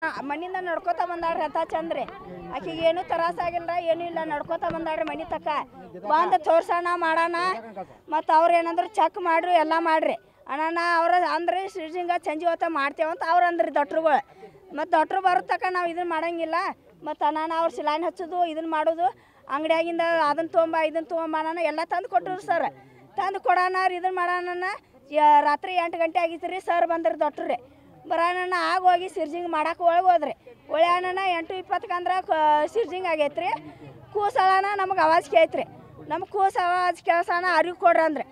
ಮಣ್ಣಿಂದ ನಡ್ಕೋತ ಬಂದಾಳ್ರಿ ಅಂತ ಚಂದ್ರಿ ಆಕಿಗೆ ಏನು ತ್ರಾಸಾಗಿಲ್ಲ ಏನು ಇಲ್ಲ ನಡ್ಕೋತ ಬಂದಾಳ್ರಿ ಮನೆ ತಕ್ಕ ಬಂದು ತೋರ್ಸೋಣ ಮಾಡೋಣ ಮತ್ತು ಅವ್ರು ಏನಂದ್ರೆ ಚೆಕ್ ಮಾಡ್ರಿ ಎಲ್ಲ ಮಾಡ್ರಿ ಅಣ್ಣ ಅವ್ರ ಅಂದ್ರೆ ಸಿರ್ಜಿಂಗ ಸಂಜೆ ಹೊತ್ತ ಮಾಡ್ತೇವಂತ ಅವ್ರು ಅಂದ್ರಿ ಡಾಕ್ಟ್ರುಗಳು ಮತ್ತು ಡಾಕ್ಟ್ರು ಬರೋ ತಕ್ಕ ನಾವು ಇದನ್ನು ಮಾಡೋಂಗಿಲ್ಲ ಮತ್ತು ಅಣ್ಣ ಅವ್ರು ಸಿಲೈನ್ ಹಚ್ಚೋದು ಇದನ್ನು ಮಾಡೋದು ಅಂಗಡಿಯಾಗಿಂದ ಅದನ್ನು ತೊಗೊಂಬ ಇದನ್ನು ತೊಗೊಂಬ ಎಲ್ಲ ತಂದು ಕೊಟ್ಟರು ಸರ್ ತಂದು ಕೊಡೋಣ ಇದನ್ನು ಮಾಡೋಣ ರಾತ್ರಿ 8 ಗಂಟೆ ಆಗಿತ್ತು ರೀ ಸರ್ ಬಂದ್ರಿ ಡಾಕ್ಟ್ರು ರೀ ಬರೋಣ ಆಗೋಗಿ ಸಿರ್ಜಿಂಗ್ ಮಾಡಕ್ಕೆ ಒಳಗೆ ಹೋದ್ರಿ ಒಳ್ಳೆಣ್ಣ 8:20 ಅಂದ್ರೆ ಸಿರ್ಜಿಂಗ್ ಆಗೈತೆ ರೀ ಕೂಸಳನ ನಮಗೆ ಆವಾಜ್ ಕೇಳ್ತ್ರಿ ನಮ್ಗೆ ಕೂಸು ಆವಾಜ್ ಕೇಳ್ಸೋಣ ಅರಿವು ಕೊಡ್ರಿ ಅಂದ್ರೆ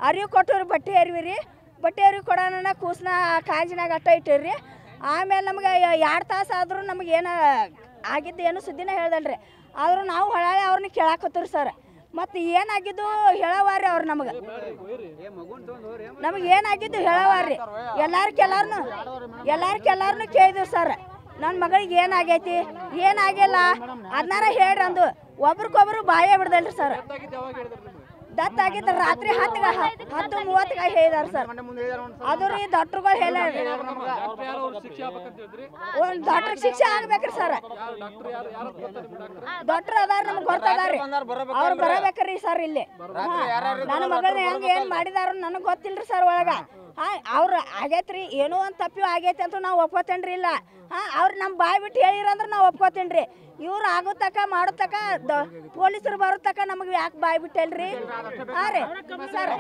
ಅರಿವು ಕೊಟ್ಟರು ಬಟ್ಟೆ ಅರಿವಿ ರೀ ಬಟ್ಟೆ ಅರಿವು ಕೊಡೋಣ ಕೂಸನ್ನ ಕಾಂಜಿನಾಗ ಅಟ್ಟ ಇಟ್ಟಿರಿ ಆಮೇಲೆ ನಮ್ಗೆ 2 ತಾಸು ಆದ್ರೂ ನಮಗೆ ಏನು ಆಗಿದ್ದು ಏನು ಸುದ್ದಿನ ಹೇಳ್ದಲ್ರಿ ಆದರೂ ನಾವು ಹೊಳಾಳೆ ಅವ್ರನ್ನ ಕೇಳಾಕತ್ತೀರಿ ಸರ್ ಮತ್ತು ಏನಾಗಿದ್ದು ಹೇಳವಾರಿ ಅವ್ರು ನಮಗೆ ಏನಾಗಿದ್ದು ಹೇಳವಾರಿ ಎಲ್ಲಾರು ಕೇಳಿದ್ರು ಸರ್ ನನ್ನ ಮಗಳಿಗೆ ಏನಾಗೈತಿ ಏನಾಗಿಲ್ಲ ಅದನ್ನಾರ ಹೇಳ್ರಿ ಅಂದು ಒಬ್ರಿಗೊಬ್ರು ಬಾಯೇ ಬಿಡ್ದಲ್ರಿ ಸರ್ ದತ್ ಆಗಿದ್ದ ರಾತ್ರಿ 10:30 ಹೇಳಿದಾರೆ ಸರ್ ಅದು ರೀ ಡಾಕ್ಟ್ರುಗಳು ಹೇಳ್ಯಾರ ಒಂದು ಡಾಕ್ಟ್ರಿಗೆ ಶಿಕ್ಷೆ ಆಗ್ಬೇಕ್ರಿ ಸರ್ ಡಾಕ್ಟ್ರ್ ಅದಾರ ನಮ್ಗೆ ಗೊತ್ತದಾರಿ ಅವ್ರು ಬರಬೇಕ್ರಿ ಸರ್ ಇಲ್ಲಿ ನನ್ನ ಮಗಳನ್ನ ಹೆಂಗೆ ಏನು ಮಾಡಿದಾರ ನನಗೆ ಗೊತ್ತಿಲ್ರಿ ಸರ್ ಒಳಗೆ ಅವ್ರು ಆಗೈತ್ರಿ ಏನೋ ಒಂದು ತಪ್ಪು ಆಗೈತೆ ಅಂತ ನಾವು ಒಪ್ಕೋತೇನ್ರಿ ಇಲ್ಲ ಅವ್ರು ನಮ್ಮ ಬಾಯಿ ಬಿಟ್ಟು ಹೇಳಿರಂದ್ರೆ ನಾವು ಒಪ್ಕೋತೇನ್ರಿ ಇವ್ರು ಆಗೋತಕ್ಕ ಮಾಡೋತಕ್ಕ ಪೊಲೀಸರು ಬರೋತಕ್ಕ ನಮಗೆ ಯಾಕೆ ಬಾಯಿ ಬಿಟ್ಟಲ್ರಿ ಹಾಂ ರೀ ಸರ್